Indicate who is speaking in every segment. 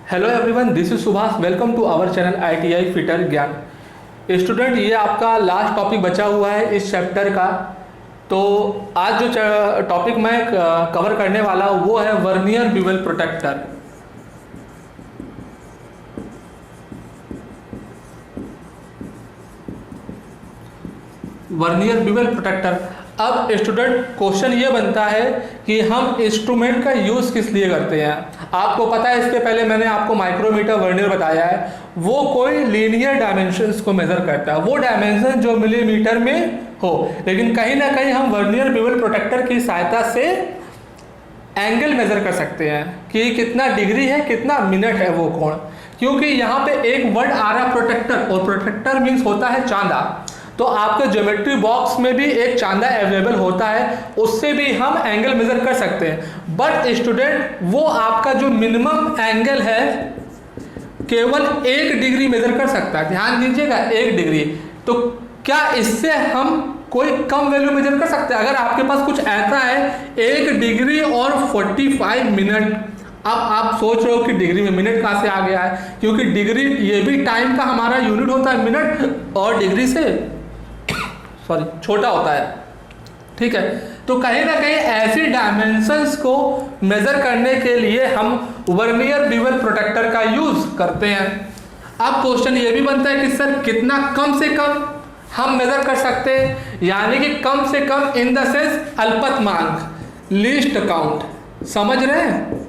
Speaker 1: Hello everyone, this is Subhash. Welcome to our channel ITI fitter ज्ञान। Student, ये आपका last topic बचा हुआ है इस चैप्टर का। तो आज जो टॉपिक मैं कवर करने वाला हूँ वो है vernier bevel protractor. Vernier bevel protractor. अब स्टूडेंट, क्वेश्चन ये बनता है कि हम इंस्ट्रूमेंट का यूज़ किस लिए करते हैं। आपको पता है, इसके पहले मैंने आपको माइक्रोमीटर वर्नियर बताया है। वो कोई लीनियर डायमेंशंस को मेजर करता है, वो डायमेंशन जो मिलीमीटर में हो। लेकिन कहीं ना कहीं हम वर्नियर ब्यूवेल प्रोटेक्टर की सहायता से एंगल मेजर कर सकते हैं कि कितना डिग्री है, कितना मिनट है वो कोण। क्योंकि यहाँ पे एक वर्ड आ रहा है प्रोटेक्टर, और प्रोटेक्टर मीन्स होता है चांदा। तो आपके ज्योमेट्री बॉक्स में भी एक चांदा अवेलेबल होता है, उससे भी हम एंगल मेजर कर सकते हैं। बट स्टूडेंट, वो आपका जो मिनिमम एंगल है केवल 1 डिग्री मेजर कर सकता है। ध्यान दीजिएगा, 1 डिग्री। तो क्या इससे हम कोई कम वैल्यू मेजर कर सकते हैं? अगर आपके पास कुछ ऐसा है 1 डिग्री और 45 मिनट। अब आप सोच रहे हो कि डिग्री में मिनट कहाँ से आ गया है, क्योंकि डिग्री ये भी टाइम का हमारा यूनिट होता है, मिनट, और डिग्री से छोटा होता है। ठीक है, तो कहीं ना कहीं ऐसी डायमेंशंस को मेजर करने के लिए हम वर्नियर ब्यूवेल प्रोटेक्टर का यूज करते हैं। अब क्वेश्चन ये भी बनता है कि सर कितना कम से कम हम मेजर कर सकते हैं, यानी कि कम से कम इन द सेंस अल्पतमांक, लीस्ट काउंट। समझ रहे हैं?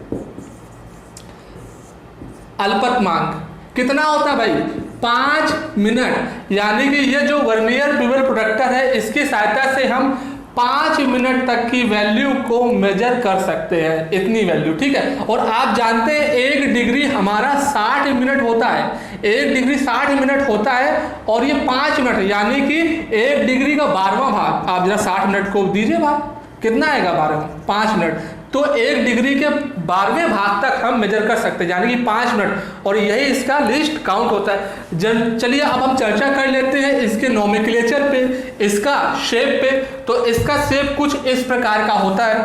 Speaker 1: अल्पतमांक कितना होता है भाई? 5 मिनट। यानी कि ये जो वर्नियर ब्यूवेल प्रोटेक्टर है, इसकी सहायता से हम 5 मिनट तक की वैल्यू को मेजर कर सकते हैं, इतनी वैल्यू। ठीक है, और आप जानते हैं 1 डिग्री हमारा 60 मिनट होता है। 1 डिग्री 60 मिनट होता है, और ये 5 मिनट, यानी कि 1 डिग्री का 12वां भाग। आप जरा 60 मिनट को दीजिए भाग, कितना आएगा 12? 5 मिनट। तो 1 डिग्री के 12वें भाग तक हम मेजर कर सकते हैं, यानी कि 5 मिनट, और यही इसका लिस्ट काउंट होता है। चलिए अब हम चर्चा कर लेते हैं इसके नोमेक्लेचर पे, इसका शेप पे। तो इसका शेप कुछ इस प्रकार का होता है।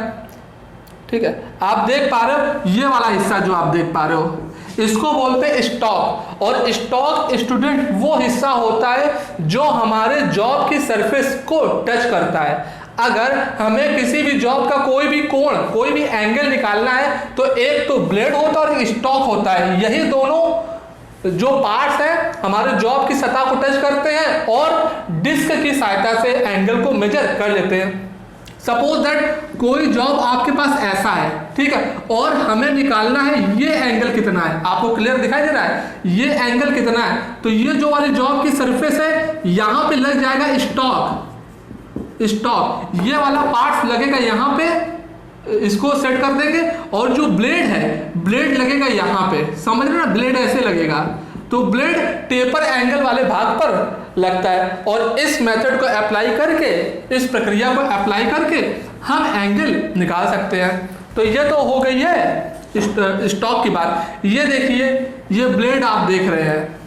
Speaker 1: ठीक है, आप देख पा रहे हो, ये वाला हिस्सा जो आप देख पा रहे हो, इसको बोलते हैं स्टॉक। और स्टॉक स्टूडेंट वो हिस्सा होता है जो हमारे जॉब की सरफेस को टच करता है। अगर हमें किसी भी जॉब का कोई भी कोण, कोई भी एंगल निकालना है, तो एक तो ब्लेड होता है और एक स्टॉक होता है। यही दोनों जो पार्ट्स हैं हमारे जॉब की सतह को टच करते हैं और डिस्क की सहायता से एंगल को मेजर कर लेते हैं। सपोज दैट कोई जॉब आपके पास ऐसा है, ठीक है, और हमें निकालना है ये एंगल कितना है। आपको क्लियर दिखाई दे रहा है? ये एंगल कितना है? तो ये जो वाली जॉब की सरफेस है, यहां पे लग जाएगा स्टॉक। ये वाला पार्ट्स लगेगा यहाँ पे, इसको सेट कर देंगे, और जो ब्लेड है, ब्लेड लगेगा यहाँ पे। समझ रहे ना? ब्लेड ऐसे लगेगा। तो ब्लेड टेपर एंगल वाले भाग पर लगता है, और इस मेथड को अप्लाई करके, इस प्रक्रिया को अप्लाई करके हम एंगल निकाल सकते हैं। तो ये तो हो गई है स्टॉक की बात। ये देखिए, ये ब्लेड आप देख रहे हैं,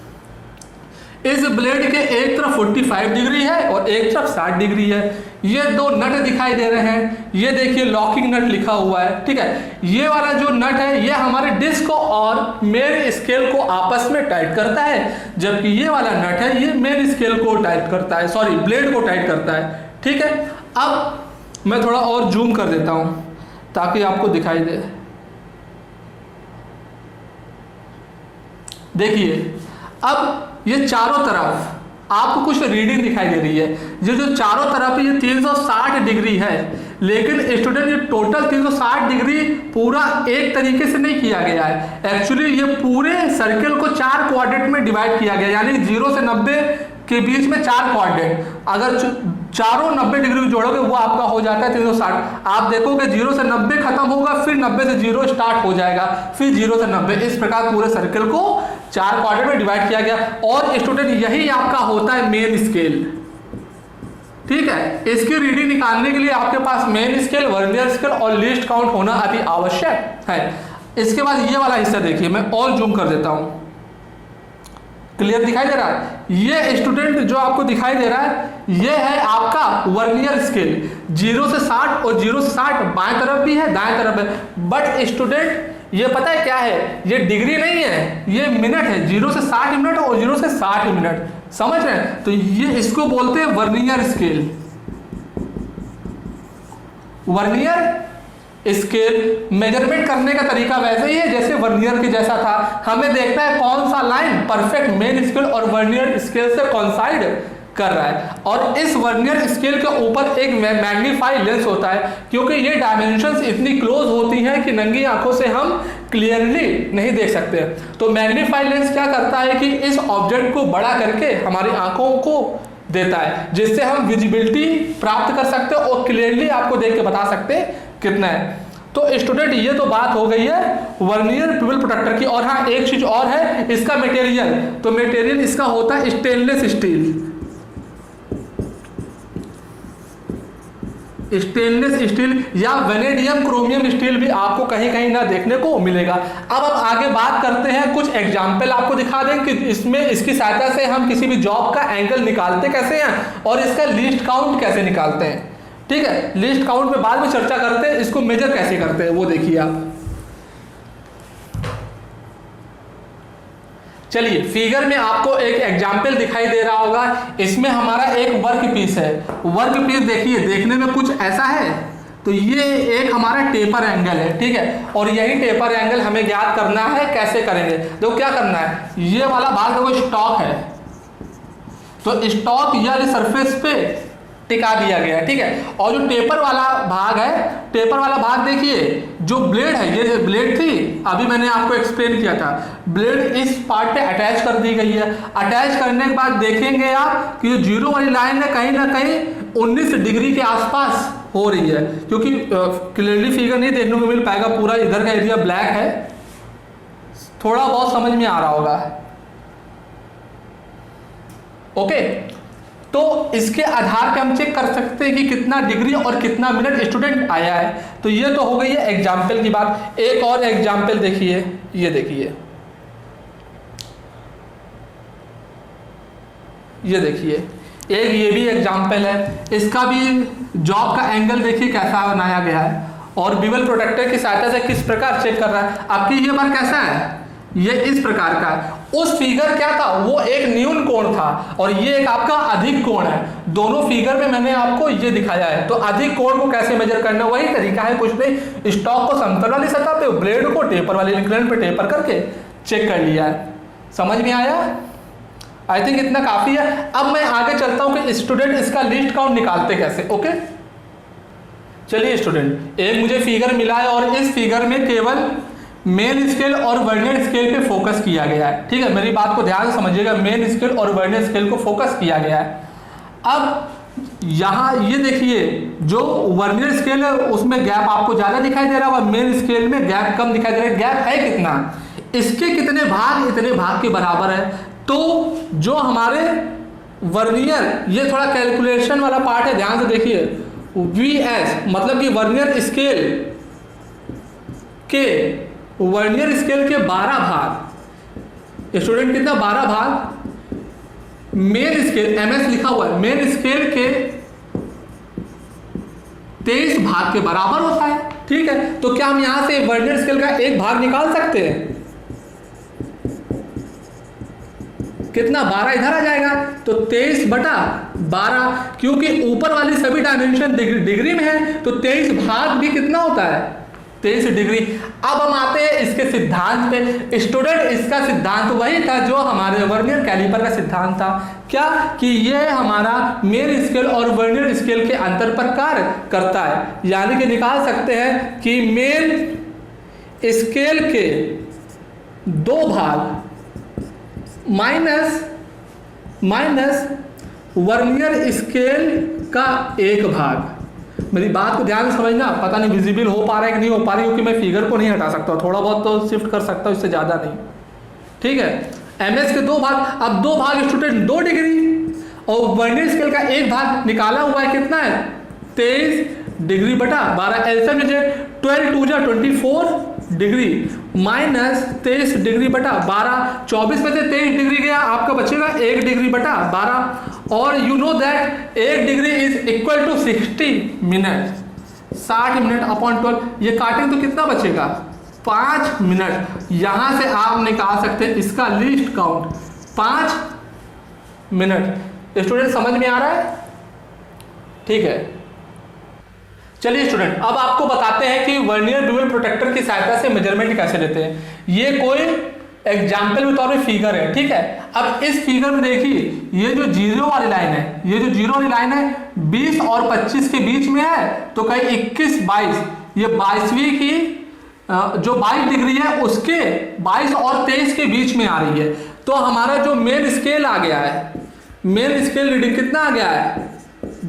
Speaker 1: इस ब्लेड के एक तरफ 45 डिग्री है और एक तरफ 60 डिग्री है। ये 2 नट दिखाई दे रहे हैं। ये देखिए लॉकिंग नट लिखा हुआ है। ठीक है, ये वाला जो नट है, ये हमारे डिस्क को और मेन स्केल को आपस में टाइट करता है, जबकि ये वाला नट है, ये मेन स्केल को टाइट करता है, सॉरी ब्लेड को टाइट करता है। ठीक है, अब मैं थोड़ा और जूम कर देता हूं ताकि आपको दिखाई दे। देखिए, अब ये चारों तरफ आपको कुछ रीडिंग दिखाई दे रही है। ये जो चारों तरफ ये 360 डिग्री है, लेकिन स्टूडेंट ये टोटल 360 डिग्री पूरा एक तरीके से नहीं किया गया है। एक्चुअली ये पूरे सर्कल को 4 क्वाड्रेंट में डिवाइड किया गया, यानी 0 से 90 के बीच में 4 क्वाड्रेंट। अगर चारों 90 डिग्री जोड़ोगे वो आपका हो जाता है 360। आप देखोगे 0 से 90 खत्म होगा, फिर 90 से 0 स्टार्ट हो जाएगा, फिर 0 से 90। इस प्रकार पूरे सर्कल को 4 क्वाड्रेंट में डिवाइड किया गया। और स्टूडेंट यही आपका होता है मेन स्केल। ठीक है, इसकी रीडिंग निकालने के लिए आपके पास मेन स्केल, वर्नियर स्केल और लीस्ट काउंट होना अति आवश्यक है। इसके बाद ये वाला हिस्सा देखिए, मैं और जूम कर देता हूं। क्लियर दिखाई दे रहा है? ये स्टूडेंट जो आपको दिखाई दे रहा है, ये है आपका वर्नियर स्केल। 0 से 60 और 0 से 60 बाएं तरफ भी है, दाएं तरफ है। बट स्टूडेंट ये पता है क्या है, ये डिग्री नहीं है, ये मिनट है। 0 से 60 मिनट और 0 से 60 मिनट, समझ रहे हैं? तो ये इसको बोलते हैं vernier scale. Vernier scale measurement करने का तरीका वैसे ही है जैसे वर्नियर के जैसा था। हमें देखना है कौन सा लाइन परफेक्ट मेन स्केल और वर्नियर स्केल से कोइंसाइड कर रहा है। और इस वर्नियर स्केल के ऊपर एक मैग्नीफाई लेंस होता है, क्योंकि ये डायमेंशंस इतनी क्लोज होती हैं कि नंगी आंखों से हम क्लियरली नहीं देख सकते। तो मैग्नीफाई लेंस क्या करता है कि इस ऑब्जेक्ट को बड़ा करके हमारी आंखों को देता है, जिससे हम विजिबिलिटी प्राप्त कर सकते हैं और क्लियरली आपको देख के बता सकते हैं कितना है। तो स्टूडेंट ये तो बात हो गई है वर्नियर पिवल प्रोटेक्टर की। और हाँ, एक चीज और है, इसका मटेरियल। तो मटेरियल इसका होता है स्टेनलेस स्टील। स्टेनलेस स्टील या वेनेडियम क्रोमियम स्टील भी आपको कहीं कहीं ना देखने को मिलेगा। अब आगे बात करते हैं, कुछ एग्जाम्पल आपको दिखा दें कि इसमें इसकी सहायता से हम किसी भी जॉब का एंगल निकालते कैसे हैं और इसका लीस्ट काउंट कैसे निकालते हैं। ठीक है, लीस्ट काउंट पे बाद में चर्चा करते हैं, इसको मेजर कैसे करते हैं वो देखिए आप। चलिए, फिगर में आपको एक एग्जाम्पल दिखाई दे रहा होगा। इसमें हमारा एक वर्क पीस है। वर्क पीस देखिए, देखने में कुछ ऐसा है। तो ये एक हमारा टेपर एंगल है, ठीक है। और यही टेपर एंगल हमें ज्ञात करना है। कैसे करेंगे? तो क्या करना है, ये वाला भाग वो स्टॉक है, तो स्टॉक या सरफेस पे टिका दिया गया है, ठीक है। और जो टेपर वाला भाग है, टेपर वाला भाग देखिए, जो ब्लेड है, ये ब्लेड थी, अभी मैंने आपको एक्सप्लेन किया था, ब्लेड इस पार्ट पे अटैच कर दी गई है। अटैच करने के बाद देखेंगे आप कि जो जीरो वाली लाइन है कहीं ना कहीं 19 डिग्री के आसपास हो रही है, क्योंकि क्लियरली फिगर नहीं देखने को मिल पाएगा, पूरा इधर का एरिया ब्लैक है, थोड़ा बहुत समझ में आ रहा होगा। ओके, तो इसके आधार पे हम चेक कर सकते हैं कि कितना डिग्री और कितना मिनट स्टूडेंट आया है। तो ये तो हो गई है एग्जाम्पल की बात। एक और एग्जाम्पल देखिए, ये देखिए, ये देखिए, एक ये भी एग्जाम्पल है। इसका भी जॉब का एंगल देखिए कैसा बनाया गया है और बिवल प्रोटेक्टर की सहायता से किस प्रकार चेक कर रहा है। आपकी ये बार कैसा है, ये इस प्रकार का है। उस फिगर क्या था, वो एक न्यून कोण था और ये एक आपका अधिक कोण है। दोनों फिगर में मैंने आपको ये दिखाया है। तो अधिक कोण को कैसे मेजर करना, वही तरीका है, कुछ नहीं, स्टॉक को समतल वाली सतह पे, ब्लेड को टेपर वाली इंक्लाइन पे टेपर करके चेक कर लिया है। समझ में आया? आई थिंक इतना काफी है। अब मैं आगे चलता हूं कि स्टूडेंट इसका लीस्ट काउंट निकालते कैसे। ओके, चलिए स्टूडेंट, एक मुझे फिगर मिला है और इस फिगर में केवल मेन स्केल और वर्नियर स्केल पे फोकस किया गया है, ठीक है। मेरी बात को ध्यान से समझिएगा, मेन स्केल और वर्नियर स्केल को फोकस किया गया है। अब यहाँ ये देखिए, जो वर्नियर स्केल है उसमें गैप आपको ज्यादा दिखाई दे रहा है, मेन स्केल में गैप कम दिखाई दे रहा है। गैप है कितना, इसके कितने भाग इतने भाग के बराबर है। तो जो हमारे वर्नियर, ये थोड़ा कैलकुलेशन वाला पार्ट है, ध्यान से देखिए, VS मतलब कि वर्नियर स्केल के वर्नियर स्केल के 12 भाग, स्टूडेंट कितना, 12 भाग मेन स्केल, MS लिखा हुआ है, मेन स्केल के 23 भाग के बराबर होता है, ठीक है। तो क्या हम यहां से वर्नियर स्केल का एक भाग निकाल सकते हैं? कितना, 12 इधर आ जाएगा, तो 23/12, क्योंकि ऊपर वाली सभी डायमेंशन डिग्री में है, तो 23 भाग भी कितना होता है, 23 डिग्री। अब हम आते हैं इसके सिद्धांत पे। स्टूडेंट, इसका सिद्धांत वही था जो हमारे वर्नियर कैलिपर का सिद्धांत था। क्या कि ये हमारा मेन स्केल और वर्नियर स्केल के अंतर पर कार्य करता है। यानी कि निकाल सकते हैं कि मेन स्केल के 2 भाग माइनस वर्नियर स्केल का 1 भाग। मेरी बात को ध्यान से समझना, पता नहीं विजिबल हो पा रहा है कि नहीं हो पा रही, क्योंकि मैं फिगर को नहीं हटा सकता, थोड़ा बहुत तो शिफ्ट कर सकता हूँ, इससे ज़्यादा नहीं, ठीक है। MS के 2 भाग, अब 2 भाग स्टूडेंट 2 डिग्री और वर्नियर स्केल का 1 भाग निकाला हुआ है, कितना है, 23 डिग्री बटा 12, ऐसा मुझे 12 2 24 डिग्री माइनस 23 डिग्री बटा 12, 24 में से 23 डिग्री गया, आपका बचेगा 1 डिग्री बटा 12। और you know that 1 degree is equal to 60 minute, 60 minute upon 12, ये काटेंगे तो कितना बचेगा, 5 मिनट, यहां से आप निकाल सकते हैं इसका लीस्ट काउंट 5 मिनट। स्टूडेंट समझ में आ रहा है? ठीक है, चलिए स्टूडेंट अब आपको बताते हैं कि वर्नियर ड्यूअल प्रोटेक्टर की सहायता से मेजरमेंट कैसे लेते हैं। ये कोई एग्जाम्पल के तौर पे फिगर है, ठीक है। अब इस फिगर में देखिए ये जो जीरो वाली लाइन है, ये जो जीरो वाली लाइन है 20 और 25 के बीच में है, तो कहीं 21 22, ये 22वीं की जो 22 डिग्री है उसके 22 और 23 के बीच में आ रही है। तो हमारा जो मेन स्केल आ गया है, मेन स्केल रीडिंग कितना आ गया है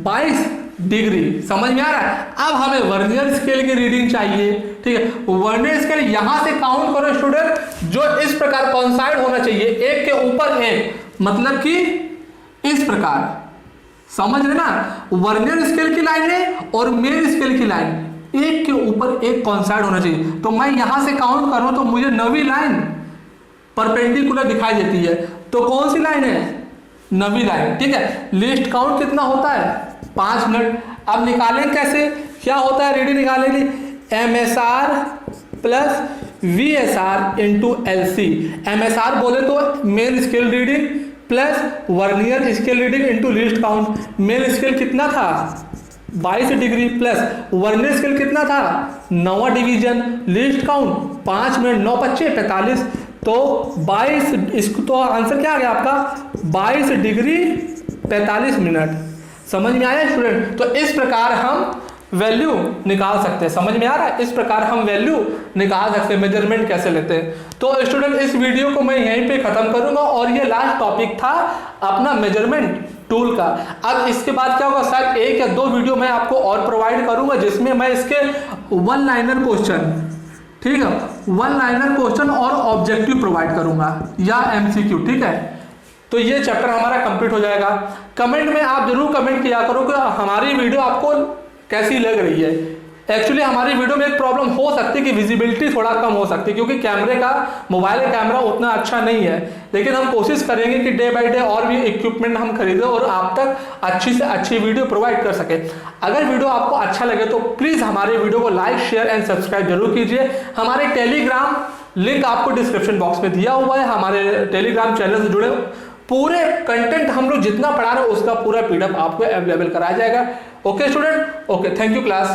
Speaker 1: 22 डिग्री। समझ में आ रहा है? अब हमें वर्नियर स्केल की रीडिंग चाहिए, ठीक है। वर्नियर स्केल यहां से काउंट करो स्टूडेंट, जो इस प्रकार कॉन्साइड होना चाहिए, एक के ऊपर एक, मतलब कि इस प्रकार, समझ रहे ना। वर्नियर स्केल की लाइन है और मेन स्केल की लाइन एक के ऊपर एक कॉन्साइड होना चाहिए। तो मैं यहां से काउंट करूं तो मुझे नवी लाइन परपेंडिकुलर दिखाई देती है, तो कौन सी लाइन है? नवी लाइन, ठीक है। लिस्ट काउंट कितना होता है? 5 मिनट। अब निकालें कैसे, क्या होता है रीडिंग निकालेंगे? MSR plus VSR into LC। MSR बोले तो main scale reading plus vernier scale reading into list count. Main scale कितना था 22 डिग्री प्लस वर्नियर स्केल कितना था 9वां डिवीजन, लिस्ट काउंट 5 मिनट, 9 25 45, तो 22, इसको तो आंसर क्या आ गया आपका 22 डिग्री 45 मिनट। समझ में आया स्टूडेंट? तो इस प्रकार हम वैल्यू निकाल सकते हैं। समझ में आ रहा है? इस प्रकार हम वैल्यू निकाल सकते हैं, मेजरमेंट कैसे लेते हैं। तो स्टूडेंट इस वीडियो को मैं यहीं पे खत्म करूंगा और ये लास्ट टॉपिक था अपना मेजरमेंट टूल का। अब इसके बाद क्या होगा, शायद 1 या 2 वीडियो मैं आपको और प्रोवाइड करूंगा जिसमें मैं इसके 1 लाइनर क्वेश्चन, ठीक है, 1 लाइनर क्वेश्चन और ऑब्जेक्टिव प्रोवाइड करूंगा या MCQ, ठीक है। तो ये चैप्टर हमारा कंप्लीट हो जाएगा। कमेंट में आप जरूर कमेंट किया करो कि हमारी वीडियो आपको कैसी लग रही है। एक्चुअली हमारी वीडियो में एक प्रॉब्लम हो सकती है कि विजिबिलिटी थोड़ा कम हो सकती है, क्योंकि कैमरे का, मोबाइल का कैमरा उतना अच्छा नहीं है। लेकिन हम कोशिश करेंगे कि डे बाय डे और भी इक्विपमेंट हम खरीदें और आप तक अच्छी से अच्छी वीडियो प्रोवाइड कर सके। अगर वीडियो आपको अच्छा लगे तो प्लीज़ हमारे वीडियो को लाइक शेयर एंड सब्सक्राइब जरूर कीजिए। हमारे टेलीग्राम लिंक आपको डिस्क्रिप्शन बॉक्स में दिया हुआ है। हमारे टेलीग्राम चैनल से जुड़े पूरे कंटेंट हम लोग जितना पढ़ा रहे हैं उसका पूरा PDF आपको अवेलेबल कराया जाएगा। Okay student, okay, thank you class.